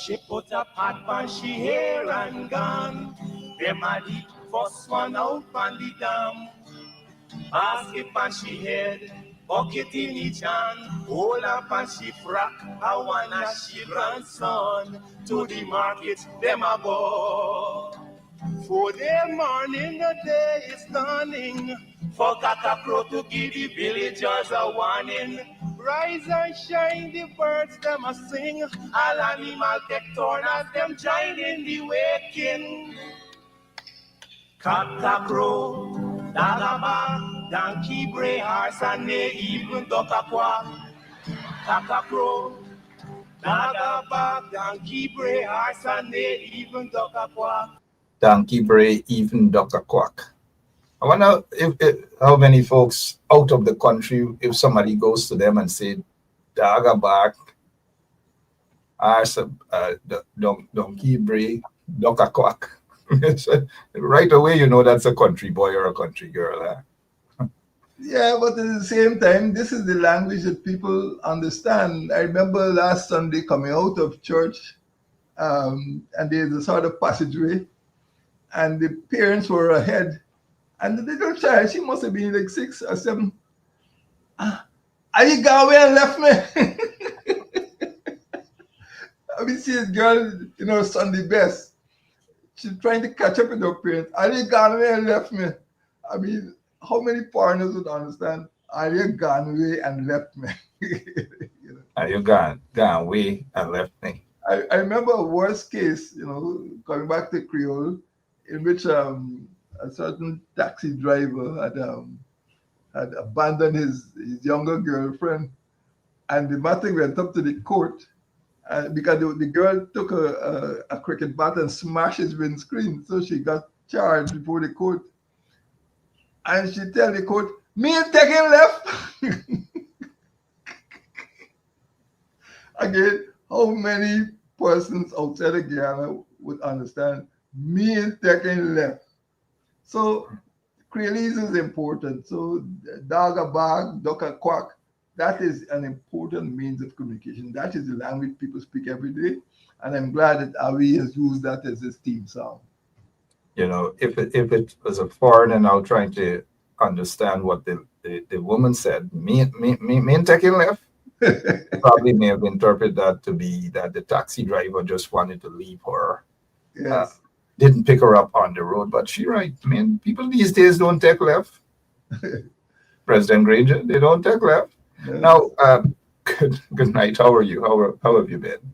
She put a pot on she hair and gone. Them a the first one out on the dam. Basket on she head, bucket in each hand, hold up on she frack, I wanna she grandson. To the market, them a go. For the morning, the day is dawning. For cockcrow to give the villagers a warning. Rise and shine, the birds them a sing. All animal take turn as them join in the waking. Cockcrow, dagaba, donkey bray, horse and neigh, even duck a quack. Cockcrow, dagaba, donkey bray, horse and neigh, even duck a quack. Donkey bray, even duck a quack. I wonder if how many folks out of the country, if somebody goes to them and say, "Daga bark, arse, donkey bray, duck a quack," right away you know that's a country boy or a country girl. Huh? Yeah, but at the same time, this is the language that people understand. I remember last Sunday coming out of church, and there's a sort of passageway, and the parents were ahead, and the little child, she must have been like 6 or 7. Are you gone away and left me? I mean, she's girl, Sunday best. She's trying to catch up with her parents. Are you gone away and left me? I mean, how many foreigners would understand? Are you gone away and left me? Are you gone away and left me? I remember a worst case, coming back to Creole, in which a certain taxi driver had abandoned his younger girlfriend, and the matter went up to the court because the girl took a cricket bat and smashed his windscreen, so she got charged before the court. And she tell the court, "Me and taking left." Again, how many persons outside of Guyana would understand me and taking left? So Creolese is important. So dog a bag, duck a quack, that is an important means of communication. That is the language people speak every day. And I'm glad that Avi has used that as his theme song. If it was a foreigner now trying to understand what the woman said, me and taking left, probably may have interpreted that to be that the taxi driver just wanted to leave her. Yes. Didn't pick her up on the road, but she right. I mean, people these days don't take left. President Granger, they don't take left. Yes. Now, good night. How are you? How have you been?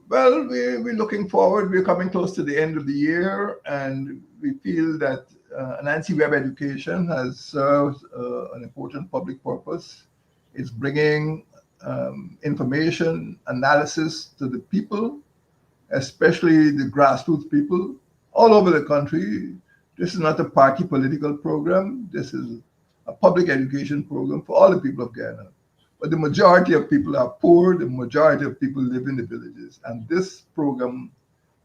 Well, we're looking forward. We're coming close to the end of the year, and we feel that Anansi Web Education has served an important public purpose. It's bringing information, analysis to the people, especially the grassroots people all over the country. This is not a party political program. This is a public education program for all the people of Guyana. But the majority of people are poor. The majority of people live in the villages. And this program,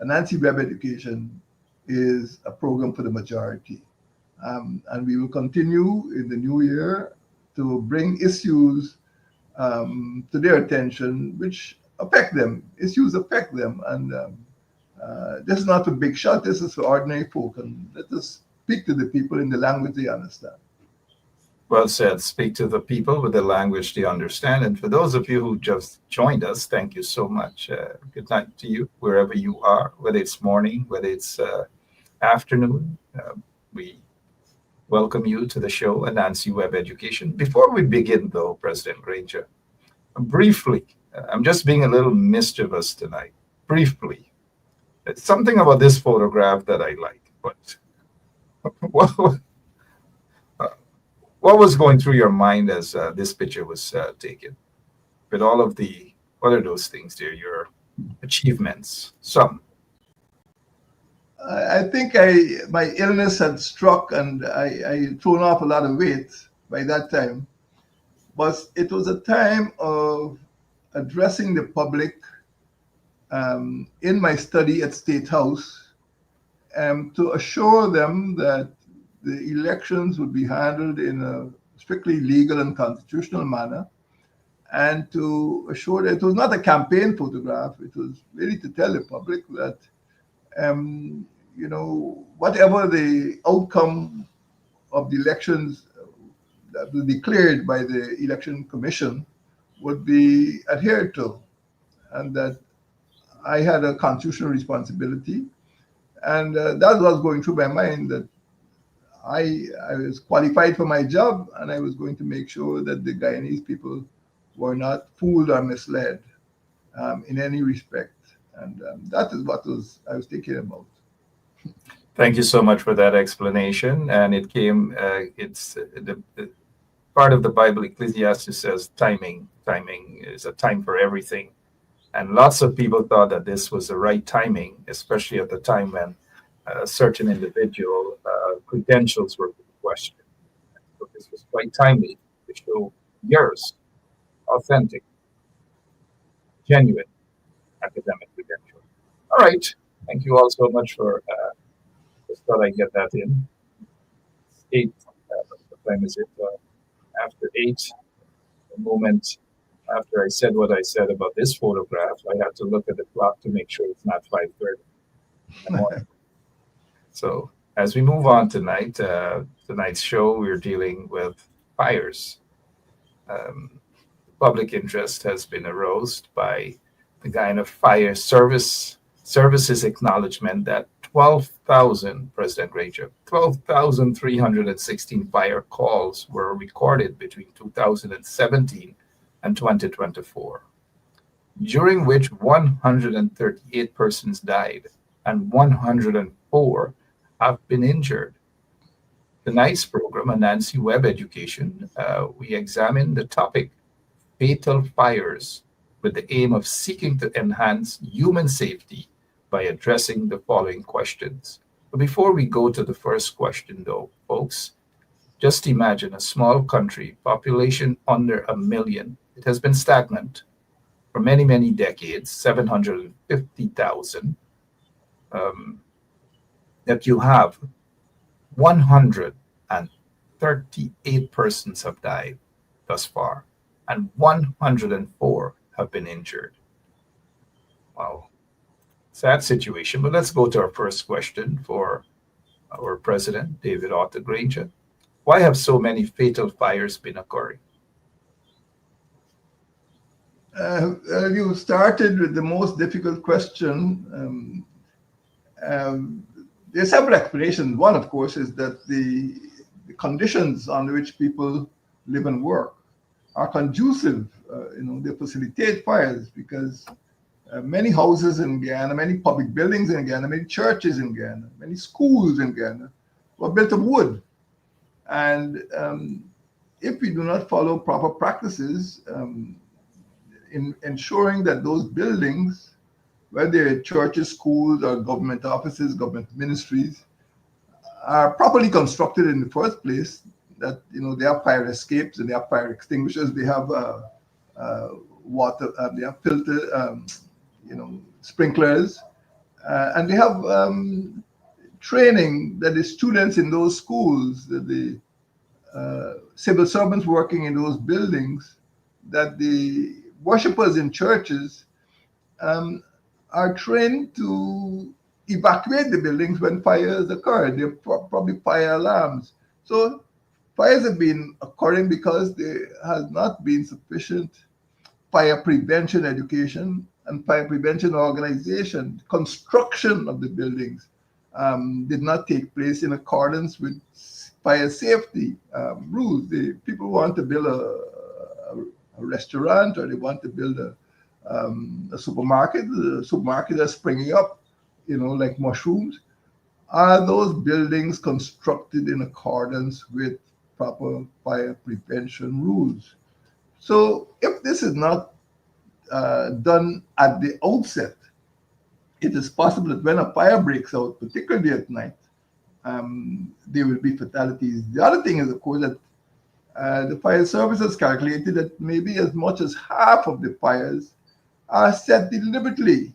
Anansi Web Education, is a program for the majority. And we will continue in the new year to bring issues to their attention, which affect them. Issues affect them. And this is not for big shot. This is for ordinary folk. And let us speak to the people in the language they understand. Well said. Speak to the people with the language they understand. And for those of you who just joined us, thank you so much. Good night to you, wherever you are, whether it's morning, whether it's afternoon. We welcome you to the show, Anansi Web Education. Before we begin, though, President Granger, briefly, I'm just being a little mischievous tonight. Briefly, it's something about this photograph that I like, but what was going through your mind as this picture was taken? With all of what are those things there, your achievements, some? I think my illness had struck and I thrown off a lot of weight by that time. But it was a time of addressing the public in my study at State House to assure them that the elections would be handled in a strictly legal and constitutional manner, and to assure that it was not a campaign photograph. It was really to tell the public that, whatever the outcome of the elections that was declared by the Election Commission would be adhered to, and that I had a constitutional responsibility. And that was going through my mind, that I was qualified for my job, and I was going to make sure that the Guyanese people were not fooled or misled in any respect. And that is what I was thinking about. Thank you so much for that explanation. And it came, it's the part of the Bible, Ecclesiastes says timing. Timing is a time for everything. And lots of people thought that this was the right timing, especially at the time when certain individual credentials were questioned. So this was quite timely to show yours, authentic, genuine academic credentials. All right. Thank you all so much for, just thought I'd get that in. 8, what time is it? After 8, the moment after I said what I said about this photograph, I had to look at the clock to make sure it's not 5:30 in the morning. So as we move on tonight, tonight's show, we're dealing with fires. Public interest has been aroused by the Guyana Fire Service's acknowledgement that 12,000, President Granger, 12,316 fire calls were recorded between 2017 and 2024, during which 138 persons died and 104 have been injured. Tonight's program, Anansi Web Education, we examine the topic fatal fires with the aim of seeking to enhance human safety by addressing the following questions. But before we go to the first question, though, folks, just imagine a small country, population under 1 million. It has been stagnant for many, many decades, 750,000. That you have 138 persons have died thus far, and 104 have been injured. Wow. Sad situation, but let's go to our first question for our president, David Arthur Granger. Why have so many fatal fires been occurring? You started with the most difficult question. There are several explanations. One, of course, is that the conditions under which people live and work are conducive. They facilitate fires, because many houses in Guyana, many public buildings in Guyana, many churches in Guyana, many schools in Guyana were built of wood. And if we do not follow proper practices in ensuring that those buildings, whether they're churches, schools, or government offices, government ministries, are properly constructed in the first place, that they have fire escapes and they have fire extinguishers, they have water, they have filter, sprinklers, and they have training that the students in those schools, that the civil servants working in those buildings, that the worshippers in churches are trained to evacuate the buildings when fires occur. They're probably fire alarms. So fires have been occurring because there has not been sufficient fire prevention education and fire prevention organization. Construction of the buildings did not take place in accordance with fire safety rules. The people want to build a restaurant, or they want to build a supermarket. The supermarkets are springing up, like mushrooms. Are those buildings constructed in accordance with proper fire prevention rules? So if this is not done at the outset, it is possible that when a fire breaks out, particularly at night, there will be fatalities. The other thing is, of course, that the fire service has calculated that maybe as much as half of the fires are set deliberately.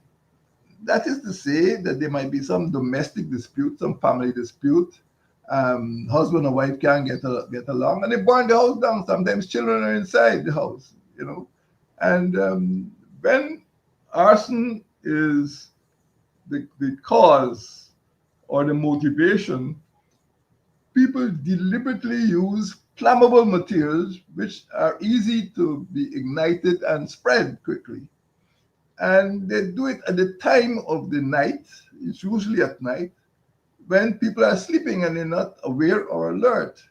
That is to say that there might be some domestic dispute, some family dispute. Husband and wife can't get along, and they burn the house down. Sometimes children are inside the house, And when arson is the cause or the motivation, people deliberately use flammable materials which are easy to be ignited and spread quickly. And they do it at the time of the night, it's usually at night, when people are sleeping and they're not aware or alert.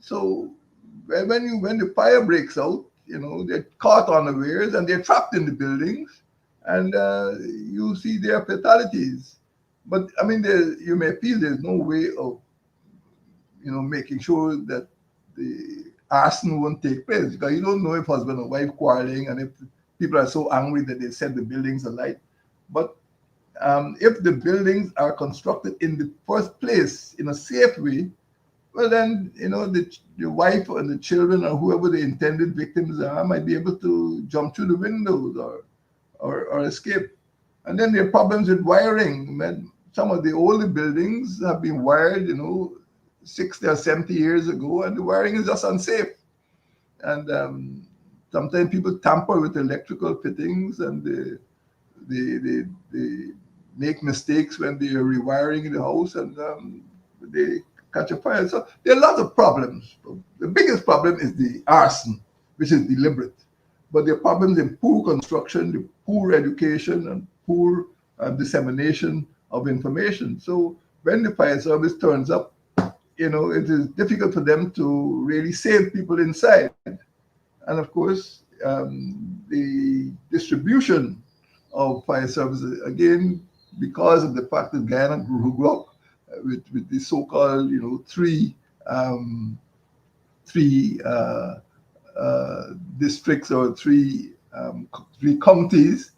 So when the fire breaks out, they're caught unawares and they're trapped in the buildings, and you see their fatalities. But I mean, you may feel there's no way of making sure that the arson won't take place, because you don't know if husband and wife quarreling and if people are so angry that they set the buildings alight. But if the buildings are constructed in the first place in a safe way, well, then, the wife and the children or whoever the intended victims are might be able to jump through the windows or escape. And then there are problems with wiring. Some of the older buildings have been wired, 60 or 70 years ago, and the wiring is just unsafe. And sometimes people tamper with electrical fittings, and they make mistakes when they are rewiring the house, and they catch a fire. So there are lots of problems. The biggest problem is the arson, which is deliberate. But there are problems in poor construction, the poor education, and poor dissemination of information. So when the fire service turns up, it is difficult for them to really save people inside. And of course, the distribution of fire services, again, because of the fact that Guyana grew up with the so-called, three districts or three counties.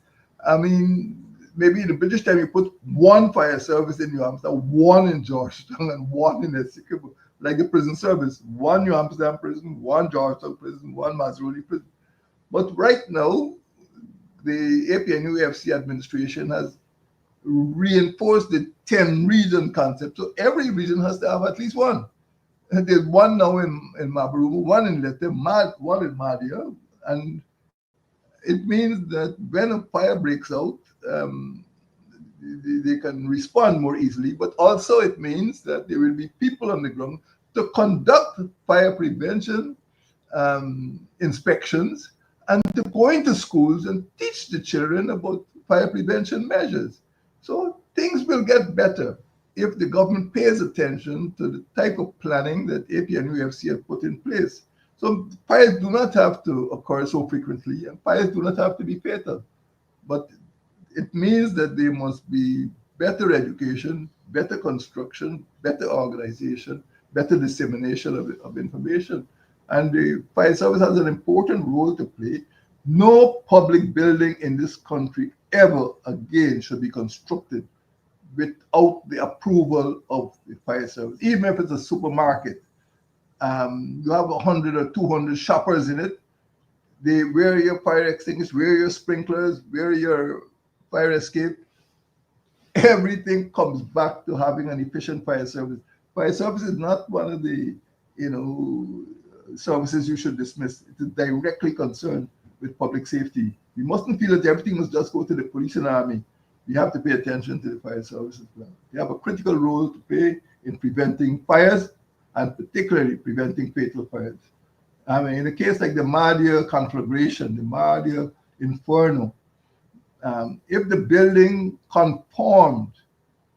I mean, maybe in the British time you put one fire service in New Amsterdam, one in Georgetown, and one in Essequibo, like the prison service. One New Amsterdam prison, one Georgetown prison, one Mazruli prison. But right now, the APNUFC administration has reinforced the 10 region concept. So every region has to have at least one. There's one now in Maburugu, one in Leyte, one in Madia, and it means that when a fire breaks out, they can respond more easily, but also it means that there will be people on the ground to conduct fire prevention inspections and to go into schools and teach the children about fire prevention measures. So things will get better if the government pays attention to the type of planning that APNUFC have put in place. So fires do not have to occur so frequently, and fires do not have to be fatal. But it means that there must be better education, better construction, better organization, better dissemination of information. And the fire service has an important role to play. No public building in this country ever again should be constructed without the approval of the fire service, even if it's a supermarket. You have 100 or 200 shoppers in it. Where are your fire extinguishers, where are your sprinklers, where are your fire escape? Everything comes back to having an efficient fire service. Fire service is not one of the, services you should dismiss. It is directly concerned with public safety. We mustn't feel that everything must just go to the police and army. We have to pay attention to the fire service as well. They have a critical role to play in preventing fires, and particularly preventing fatal fires. I mean, in a case like the Madia conflagration, the Madia Inferno, if the building conformed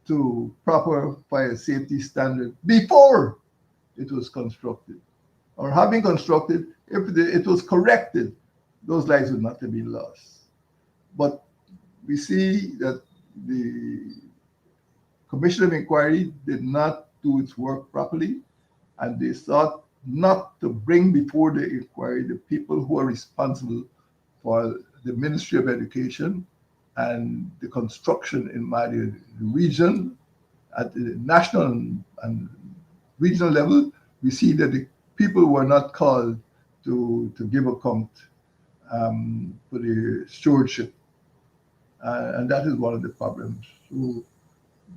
to proper fire safety standards before it was constructed, or having constructed, if it was corrected, those lives would not have been lost. But we see that the Commission of Inquiry did not do its work properly, and they sought not to bring before the inquiry the people who are responsible for the Ministry of Education and the construction in Mali, the region, at the national and regional level. We see that the people were not called to give account for the stewardship. And that is one of the problems. So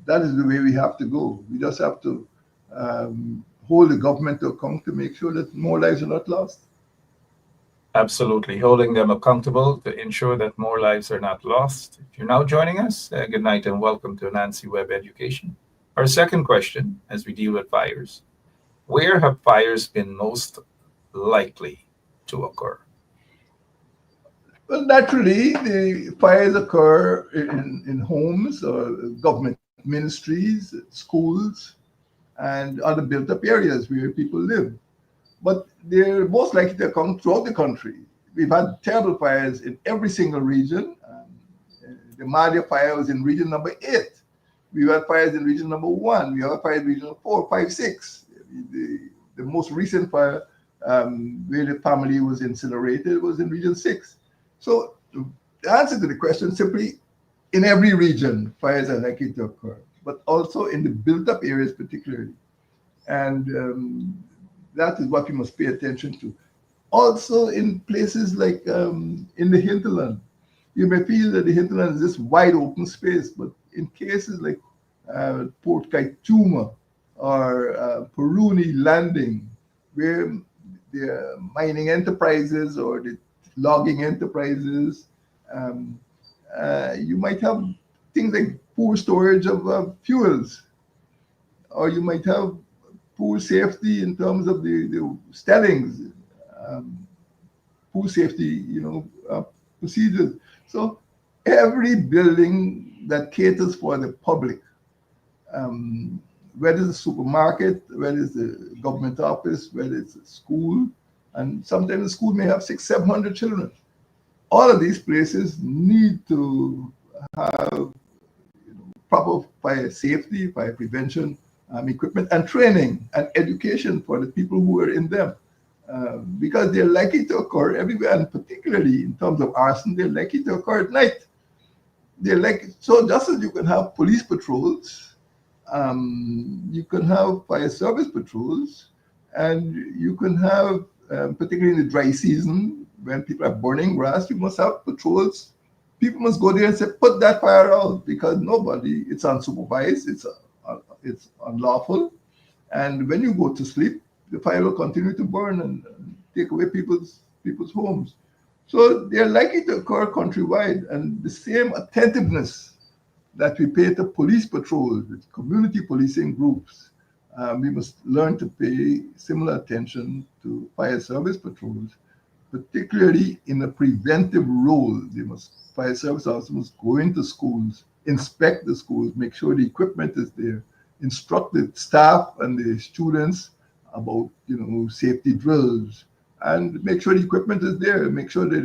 that is the way we have to go. We just have to hold the government to account to make sure that more lives are not lost. Absolutely. Holding them accountable to ensure that more lives are not lost. If you're now joining us, good night and welcome to Anansi Web Education. Our second question, as we deal with fires: where have fires been most likely to occur? Well, naturally, the fires occur in homes or government ministries, schools, and other built up areas where people live. But they're most likely to come throughout the country. We've had terrible fires in every single region. The Madia fire was in region number 8. We had fires in region number 1. We had fires in region 4, 5, 6. The most recent fire where the family was incinerated was in region 6. So the answer to the question simply, in every region, fires are likely to occur, but also in the built-up areas particularly. And that is what we must pay attention to. Also in places like in the hinterland, you may feel that the hinterland is this wide open space, but in cases like Port Kaituma or Puruni Landing, where the mining enterprises or the logging enterprises, um, you might have things like poor storage of fuels, or you might have poor safety in terms of the stellings, um, poor safety, procedures. So every building that caters for the public, um, whether it's a supermarket, whether it's a government office, whether it's a school, and sometimes the school may have 600, 700 children. All of these places need to have proper fire safety, fire prevention equipment, and training and education for the people who are in them. Because they're likely to occur everywhere, and particularly in terms of arson, they're likely to occur at night. So just as you can have police patrols, you can have fire service patrols, and you can have, particularly in the dry season, when people are burning grass, you must have patrols. People must go there and say, put that fire out, because it's unsupervised, it's unlawful. And when you go to sleep, the fire will continue to burn and take away people's homes. So they're likely to occur countrywide, and the same attentiveness that we pay to police patrols, with community policing groups, we must learn to pay similar attention to fire service patrols, particularly in a preventive role. Fire service officers must go into schools, inspect the schools, make sure the equipment is there, instruct the staff and the students about safety drills, and make sure the equipment is there, make sure that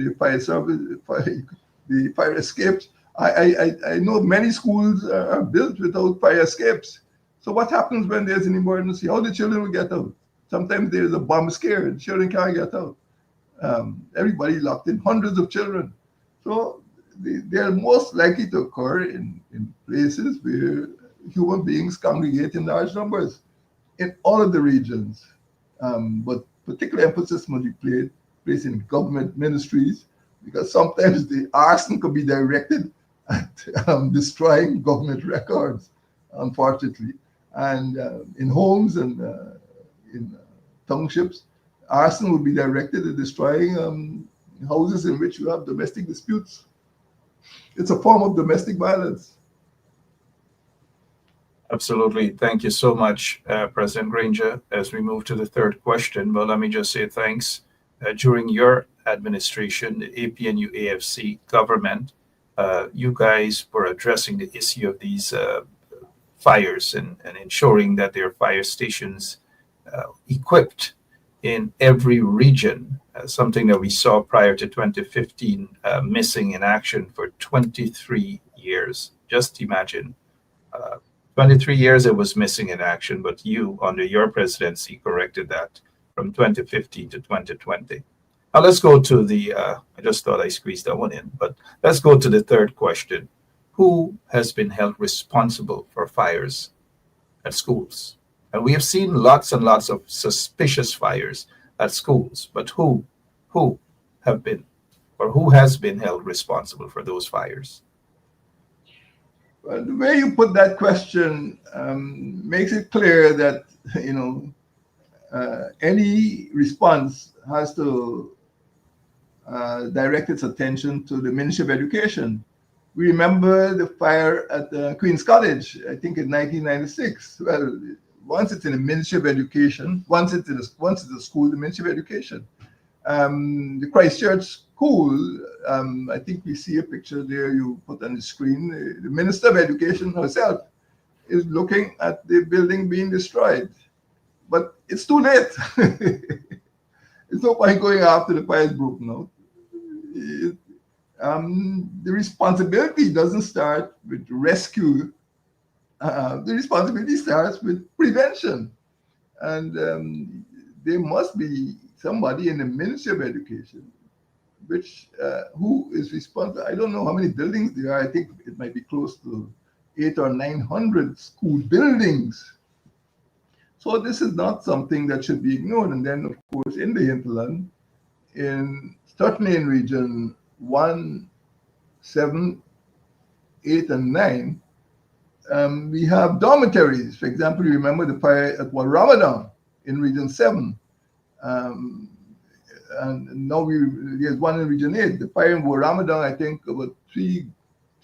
the fire escapes. I know many schools are built without fire escapes. So what happens when there's an emergency? How the children will get out? Sometimes there's a bomb scare and children can't get out. Everybody locked in, hundreds of children. So they are most likely to occur in places where human beings congregate in large numbers in all of the regions. But particular emphasis must be placed in government ministries, because sometimes the arson could be directed at destroying government records, unfortunately. And in homes and in townships, arson would be directed at destroying houses in which you have domestic disputes. It's a form of domestic violence. Absolutely. Thank you so much, President Granger. As we move to the third question, well, let me just say thanks. During your administration, the APNU AFC government, you guys were addressing the issue of these fires and ensuring that there are fire stations equipped in every region, something that we saw prior to 2015 missing in action for 23 years. Just imagine. 23 years it was missing in action, but you, under your presidency, corrected that from 2015 to 2020. Now let's go to I just thought I squeezed that one in, but let's go to the third question. Who has been held responsible for fires at schools? And we have seen lots and lots of suspicious fires at schools, but who have been, or who has been held responsible for those fires? Well, the way you put that question makes it clear that any response has to direct its attention to the Ministry of Education. We remember the fire at Queen's College, I think in 1996. Well, once it's in the Ministry of Education, once it's a school, the Ministry of Education. The Christchurch School, I think we see a picture there you put on the screen. The Minister of Education herself is looking at the building being destroyed. But it's too late. It's no point going after the fire is broken out. The responsibility doesn't start with rescue. The responsibility starts with prevention. And there must be somebody in the Ministry of Education who is responsible. I don't know how many buildings there are. I think it might be close to 800 or 900 school buildings. So this is not something that should be ignored. And then, of course, in the hinterland, certainly in region 1, 7, 8, and 9, we have dormitories. For example, you remember the fire at Ramadan in region 7. And now there's one in region 8. The fire in Ramadan, I think about 3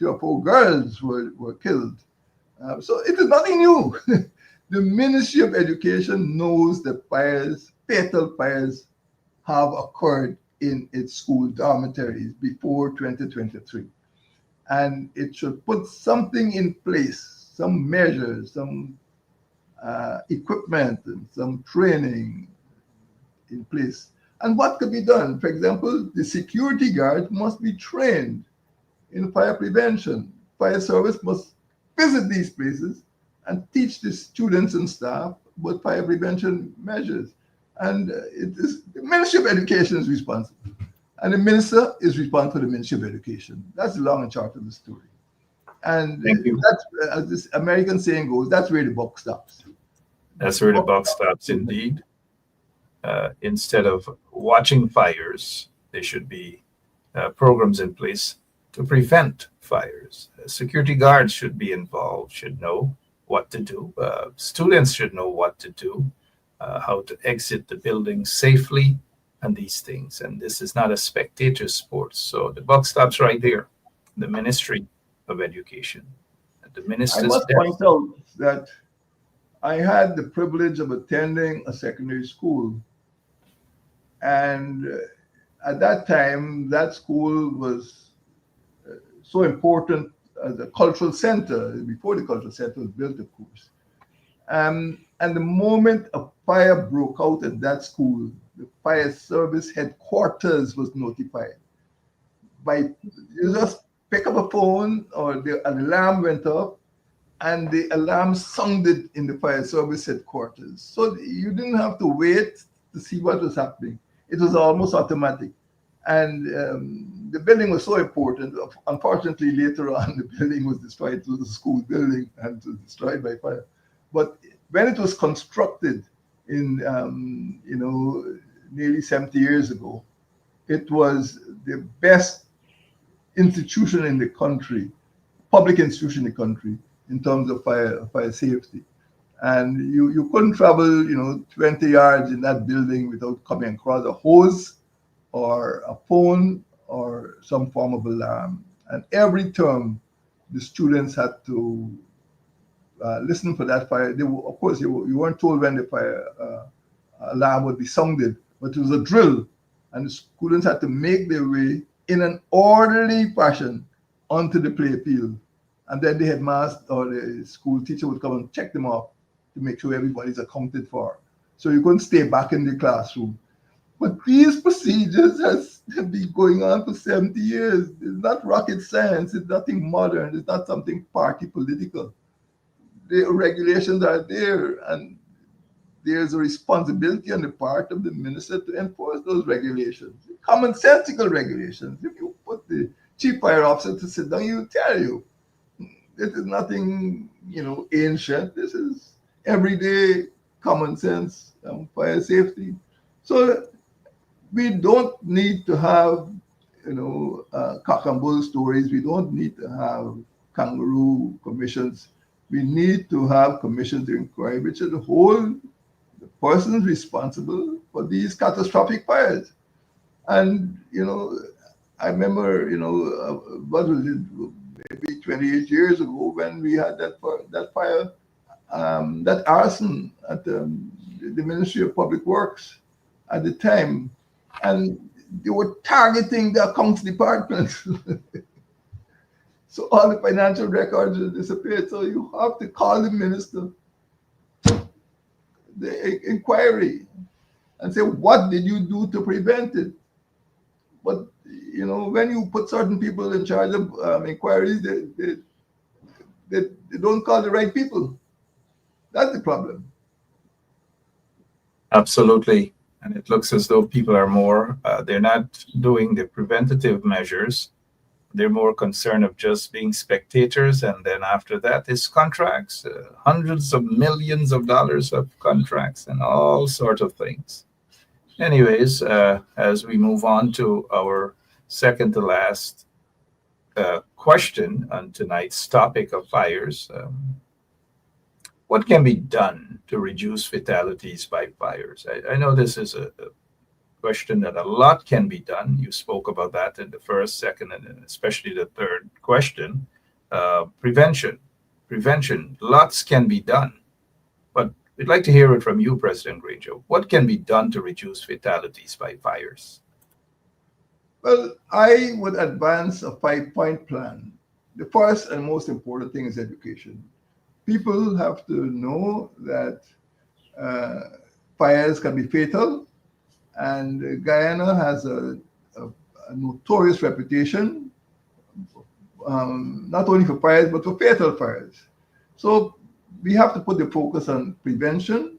or 4 girls were killed. So it is nothing new. The Ministry of Education knows that fatal fires have occurred in its school dormitories before 2023. And it should put something in place, some measures, some equipment, and some training in place. And what could be done? For example, the security guards must be trained in fire prevention. Fire service must visit these places and teach the students and staff about fire prevention measures. And the Ministry of Education is responsible. And the minister is responsible for the Ministry of Education. That's the long and short of the story. And that's, as this American saying goes, that's where the buck stops. That's where the buck stops, indeed. Instead of watching fires, there should be programs in place to prevent fires. Security guards should be involved, should know what to do. Students should know what to do, how to exit the building safely, and these things. And this is not a spectator sport. So the buck stops right there, the Ministry of Education. The minister's I must point out that I had the privilege of attending a secondary school. And at that time, that school was so important as a cultural center, before the cultural center was built, of course. And the moment a fire broke out at that school, the fire service headquarters was notified. You just pick up a phone or an alarm went off, and the alarm sounded in the fire service headquarters. So you didn't have to wait to see what was happening. It was almost automatic. And the building was so important. Unfortunately, later on, the building was destroyed. It was a school building and it was destroyed by fire. But when it was constructed in, nearly 70 years ago, it was the best institution in the country, public institution in the country, in terms of fire safety. And you couldn't travel, 20 yards in that building without coming across a hose or a phone or some form of alarm. And every term, the students had to listen for that fire. Of course, you weren't told when the fire alarm would be sounded, but it was a drill. And the students had to make their way in an orderly fashion onto the play field. And then the headmaster or the school teacher would come and check them off to make sure everybody's accounted for. So you couldn't stay back in the classroom. But these procedures has been going on for 70 years. It's not rocket science. It's nothing modern. It's not something party political. The regulations are there, and there's a responsibility on the part of the minister to enforce those regulations. Commonsensical regulations. If you put the chief fire officer to sit down, he'll tell you. This is nothing, ancient. This is everyday common sense, fire safety. So we don't need to have, cock and bull stories. We don't need to have kangaroo commissions. We need to have commissions of inquiry, which is the persons responsible for these catastrophic fires. And I remember, what was it, maybe 28 years ago when we had that fire, that arson at the Ministry of Public Works at the time, and they were targeting the accounts department. So all the financial records disappeared. So you have to call the minister, the inquiry, and say, what did you do to prevent it? But when you put certain people in charge of inquiries, they don't call the right people. That's the problem. Absolutely. And it looks as though people are more, they're not doing the preventative measures. They're more concerned of just being spectators. And then after that is contracts, hundreds of millions of dollars of contracts and all sorts of things. Anyways, as we move on to our second to last question on tonight's topic of fires, what can be done to reduce fatalities by fires? I know this is a question that a lot can be done. You spoke about that in the first, second, and especially the third question. Prevention. Lots can be done. But we'd like to hear it from you, President Granger. What can be done to reduce fatalities by fires? Well, I would advance a 5-point plan. The first and most important thing is education. People have to know that fires can be fatal, and Guyana has a notorious reputation, not only for fires, but for fatal fires. So we have to put the focus on prevention,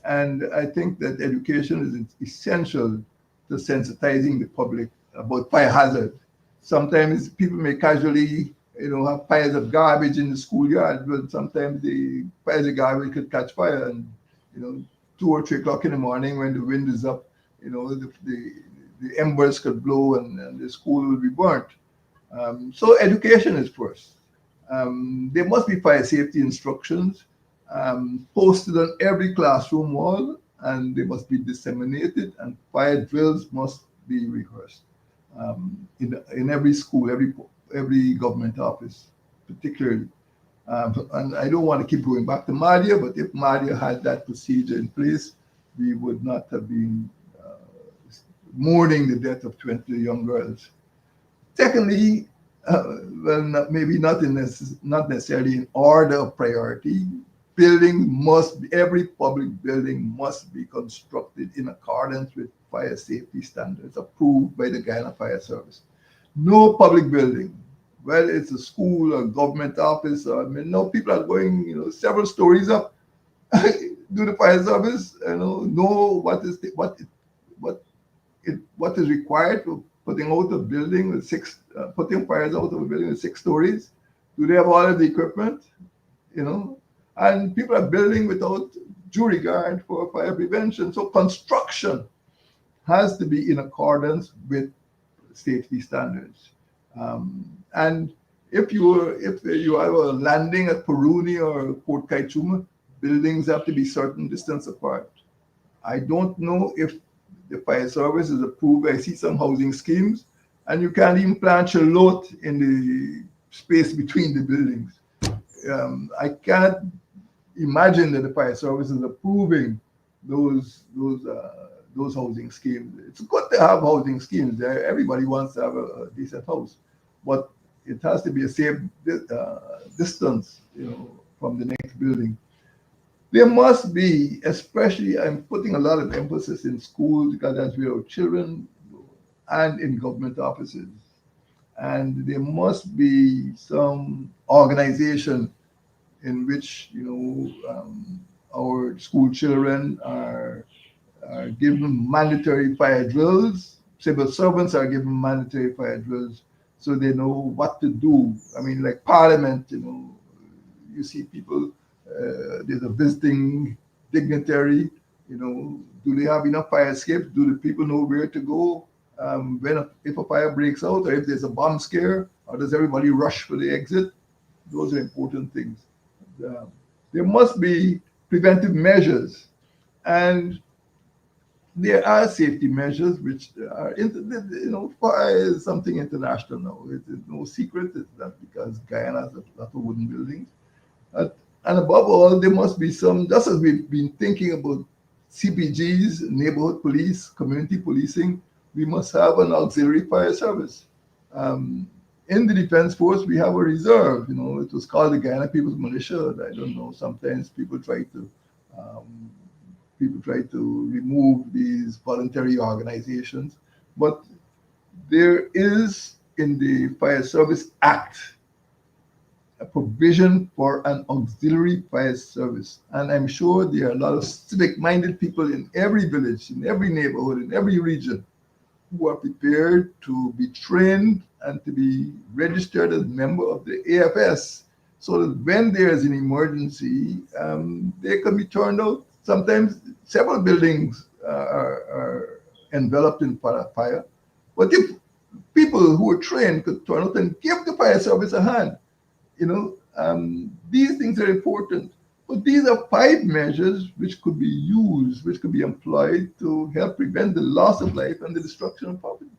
and I think that education is essential to sensitizing the public about fire hazard. Sometimes people may casually, have piles of garbage in the schoolyard, but sometimes the piles of garbage could catch fire, and 2 or 3 o'clock in the morning when the wind is up, the embers could blow and the school will be burnt. So education is first. There must be fire safety instructions posted on every classroom wall, and they must be disseminated, and fire drills must be rehearsed in every school, every government office, particularly. And I don't want to keep going back to Madia, but if Madia had that procedure in place, we would not have been mourning the death of 20 young girls. Secondly, maybe not necessarily in order of priority, every public building must be constructed in accordance with fire safety standards approved by the Guyana Fire Service. No public building, whether it's a school or government office, no, people are going, several stories up. Do the fire service, know what is required for putting out a building with putting fires out of a building with 6 stories. Do they have all of the equipment? And people are building without due regard for fire prevention. So construction has to be in accordance with safety standards. And if you have a landing at Puruni or Port Kaituma, buildings have to be certain distance apart. I don't know if the fire service is approved. I see some housing schemes, and you can't even plant shallot in the space between the buildings. I can't imagine that the fire service is approving those housing schemes. It's good to have housing schemes. Everybody wants to have a decent house, but it has to be a safe distance, from the next building. There must be, especially, I'm putting a lot of emphasis in schools because that's where our children, and in government offices. And there must be some organization in which, our school children are given mandatory fire drills. Civil servants are given mandatory fire drills so they know what to do. I mean, like Parliament, you see people, there's a visiting dignitary, do they have enough fire escapes? Do the people know where to go if a fire breaks out, or if there's a bomb scare, or does everybody rush for the exit? Those are important things. There must be preventive measures. And there are safety measures which are, fire is something international now. It's no secret. It's not because Guyana has a lot of wooden buildings. Uh, and above all, there must be some, just as we've been thinking about CPGs, neighborhood police, community policing, we must have an auxiliary fire service. Um, in the Defense Force, we have a reserve. It was called the Guyana People's Militia. I don't know. Sometimes um, people try to remove these voluntary organizations, but there is in the Fire Service Act a provision for an auxiliary fire service. And I'm sure there are a lot of civic minded people in every village, in every neighborhood, in every region who are prepared to be trained and to be registered as a member of the AFS so that when there's an emergency, they can be turned out. Sometimes several buildings are enveloped in fire. But if people who are trained could turn out and give the fire service a hand, these things are important. But these are 5 measures which could be used, which could be employed to help prevent the loss of life and the destruction of property.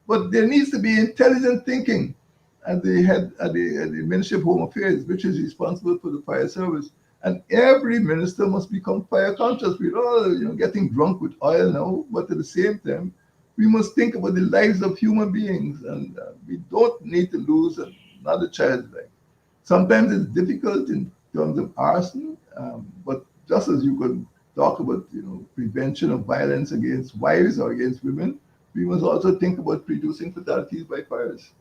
But there needs to be intelligent thinking at the head at the Ministry of Home Affairs, which is responsible for the fire service. And every minister must become fire conscious. We're all, getting drunk with oil now, but at the same time, we must think about the lives of human beings, and we don't need to lose another child's life. Sometimes it's difficult in terms of arson, but just as you could talk about, prevention of violence against wives or against women, we must also think about reducing fatalities by fires.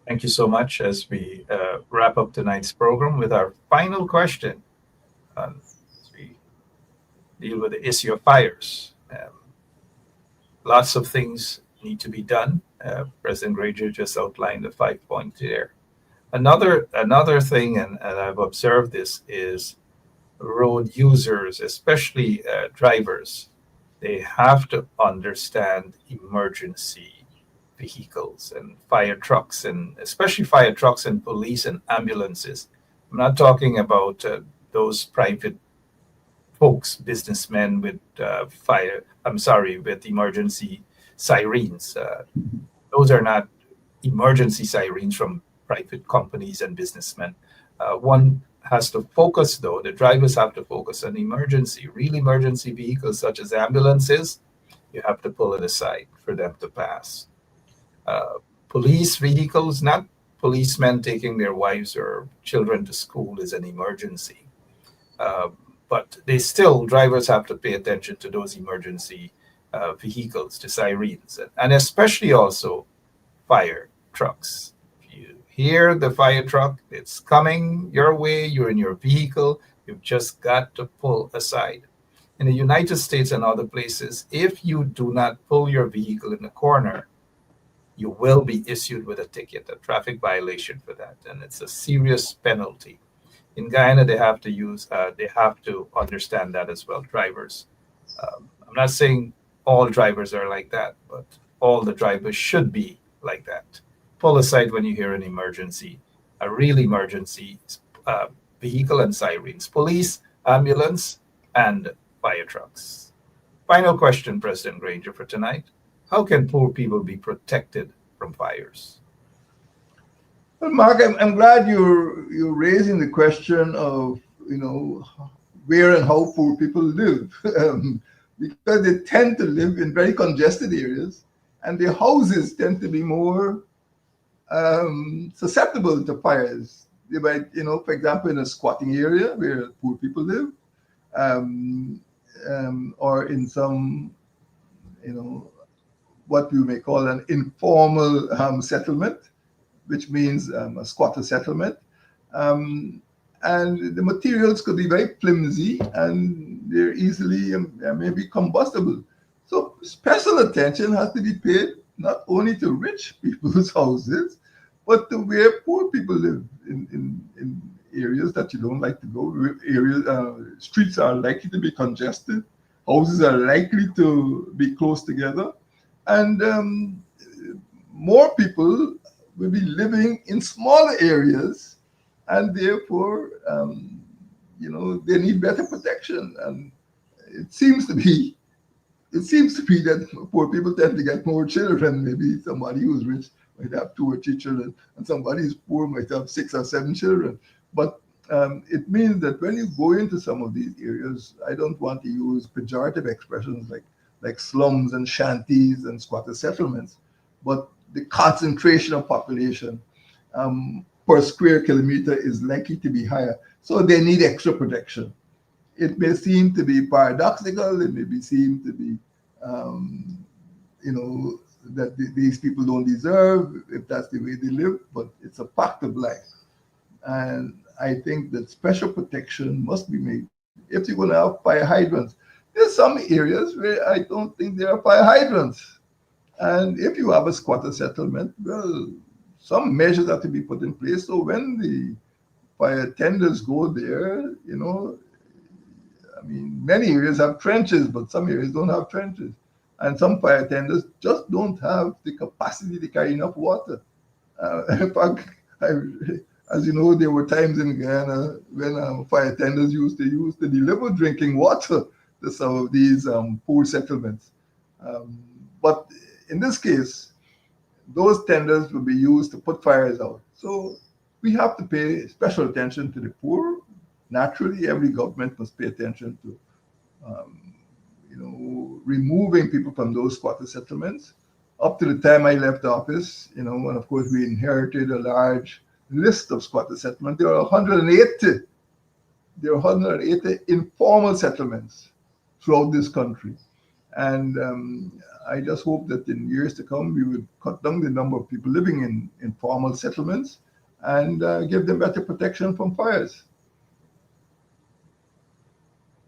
Thank you so much as we wrap up tonight's program with our final question as we deal with the issue of fires. Lots of things need to be done. President Granger just outlined the 5 points there. Another thing, and I've observed this, is road users, especially drivers. They have to understand emergency vehicles and fire trucks, and especially fire trucks and police and ambulances. I'm not talking about those private folks, businessmen with with emergency sirens. Those are not emergency sirens from private companies and businessmen. One has to focus, though, the drivers have to focus on real emergency vehicles such as ambulances. You have to pull it aside for them to pass. Police vehicles, not policemen taking their wives or children to school, is an emergency. Uh, but drivers have to pay attention to those emergency vehicles, to sirens, and especially also fire trucks. If you hear the fire truck, it's coming your way, you're in your vehicle, you've just got to pull aside. In the United States and other places, if you do not pull your vehicle in the corner, you will be issued with a ticket, a traffic violation for that, and it's a serious penalty. In Guyana, they have to understand that as well, drivers. I'm not saying all drivers are like that, but all the drivers should be like that. Pull aside when you hear an emergency, a real emergency vehicle and sirens, police, ambulance, and fire trucks. Final question, President Granger, for tonight. How can poor people be protected from fires? Well, Mark, I'm glad you're raising the question of where and how poor people live, because they tend to live in very congested areas, and their houses tend to be more susceptible to fires. They might, for example, in a squatting area where poor people live, um, or in some, what you may call an informal settlement, which means a squatter settlement. Um, and the materials could be very flimsy and they're easily maybe combustible. So special attention has to be paid not only to rich people's houses, but to where poor people live in areas that you don't like to go. Streets are likely to be congested. Houses are likely to be close together. And more people will be living in smaller areas, and therefore, they need better protection. And it seems to be that poor people tend to get more children. Maybe somebody who's rich might have 2 or 3 children, and somebody who's poor might have 6 or 7 children. But it means that when you go into some of these areas, I don't want to use pejorative expressions like slums and shanties and squatter settlements, but the concentration of population per square kilometer is likely to be higher. So they need extra protection. It may seem to be paradoxical, it may be seem to be, that these people don't deserve if that's the way they live, but it's a fact of life. And I think that special protection must be made if you're going to have fire hydrants. There's some areas where I don't think there are fire hydrants. And if you have a squatter settlement, well, some measures have to be put in place. So when the fire tenders go there, many areas have trenches, but some areas don't have trenches. And some fire tenders just don't have the capacity to carry enough water. In fact, as you know, there were times in Guyana when fire tenders used to deliver drinking water to some of these poor settlements. But in this case, those tenders will be used to put fires out. So we have to pay special attention to the poor. Naturally, every government must pay attention to, removing people from those squatter settlements. Up to the time I left office, and of course we inherited a large list of squatter settlements. There are 180. There are 180 informal settlements throughout this country. And I just hope that in years to come, we would cut down the number of people living in informal settlements and give them better protection from fires.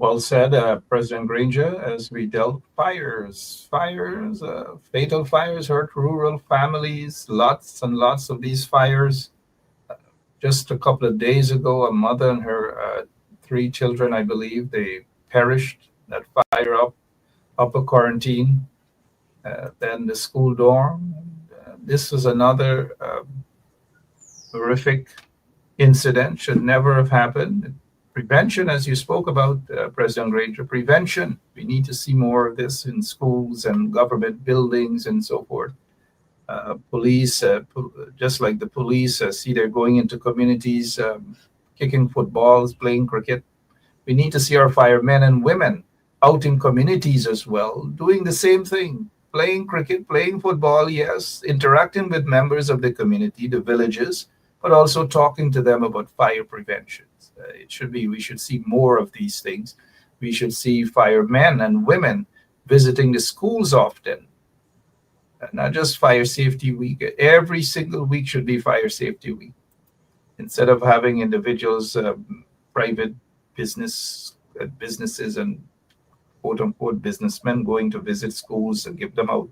Well said, President Granger. As we dealt fires, fatal fires hurt rural families, lots and lots of these fires. Just a couple of days ago, a mother and her 3 children, I believe, they perished. That fire up a quarantine, then the school dorm. This was another horrific incident, should never have happened. Prevention, as you spoke about, President Granger, prevention. We need to see more of this in schools and government buildings and so forth. Police, just like the police, see they're going into communities, kicking footballs, playing cricket. We need to see our firemen and women out in communities as well, doing the same thing, playing cricket, playing football, yes, interacting with members of the community, the villages, but also talking to them about fire prevention. We should see more of these things. We should see firemen and women visiting the schools often. Not just fire safety week. Every single week should be fire safety week. Instead of having individuals, private businesses and quote unquote businessmen going to visit schools and give them out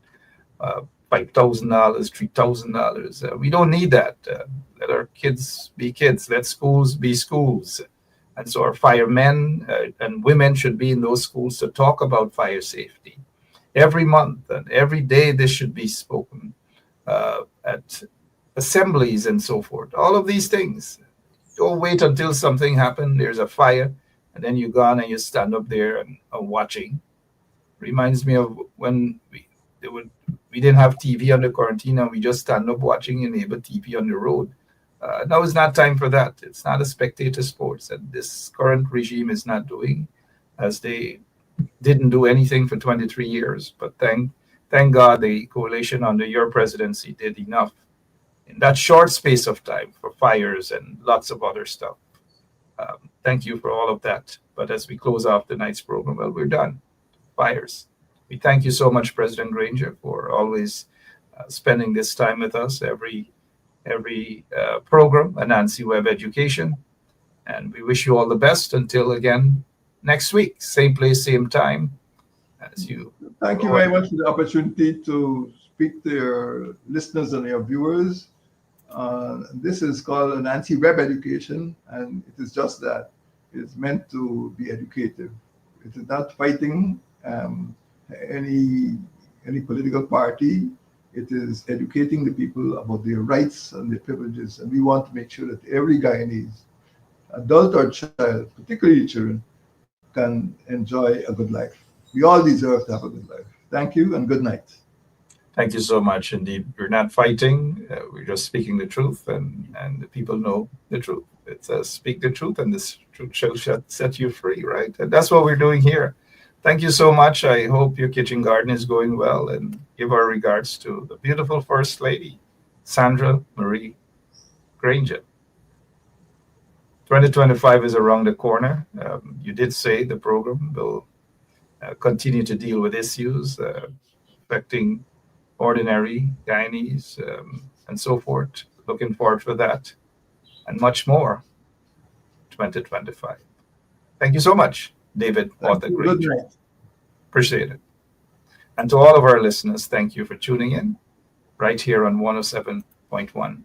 $5,000, $3,000. We don't need that. Let our kids be kids. Let schools be schools. And so our firemen and women should be in those schools to talk about fire safety. Every month and every day, this should be spoken at assemblies and so forth. All of these things. Don't wait until something happens. There's a fire, and then you gone and you stand up there and are watching. Reminds me of when we didn't have TV under quarantine, and we just stand up watching your neighbor TV on the road. Now is not time for that. It's not a spectator sports, and this current regime is not doing, as they didn't do anything for 23 years. But thank God the coalition under your presidency did enough in that short space of time for fires and lots of other stuff. Thank you for all of that. But as we close off tonight's program, well, we're done. Fires. We thank you so much, President Granger, for always spending this time with us every program, Anansi Web Education. And we wish you all the best until again next week, same place, same time. Thank you very much for the opportunity to speak to your listeners and your viewers. This is called Anansi Web Education, and it is just that. It's meant to be educative. It is not fighting any political party. It is educating the people about their rights and their privileges. And we want to make sure that every Guyanese, adult or child, particularly children, can enjoy a good life. We all deserve to have a good life. Thank you and good night. Thank you so much indeed. We're not fighting. We're just speaking the truth, and the people know the truth. It says, speak the truth, and this truth shall set you free, right? And that's what we're doing here. Thank you so much. I hope your kitchen garden is going well, and give our regards to the beautiful First Lady, Sandra Marie Granger. 2025 is around the corner. You did say the program will continue to deal with issues affecting ordinary Guyanese and so forth. Looking forward for that and much more. 2025. Thank you so much, David Arthur Good Granger. night. Appreciate it. And to all of our listeners, thank you for tuning in right here on 107.1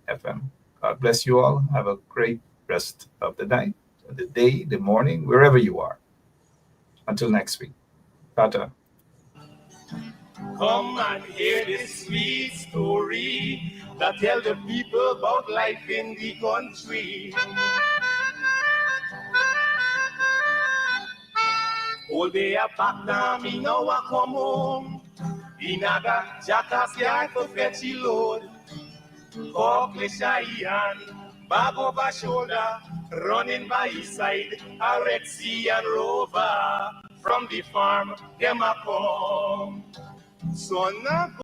FM. God bless you all. Have a great rest of the night, the day, the morning, wherever you are. Until next week. Tata. Come and hear this sweet story that tell the people about life in the country. All day I back down, me now I come home. Inaga jackass yard to fetch the load. Cockle shy and bag over shoulder, running by his side, a Rexy and Rover. From the farm, them a come. Son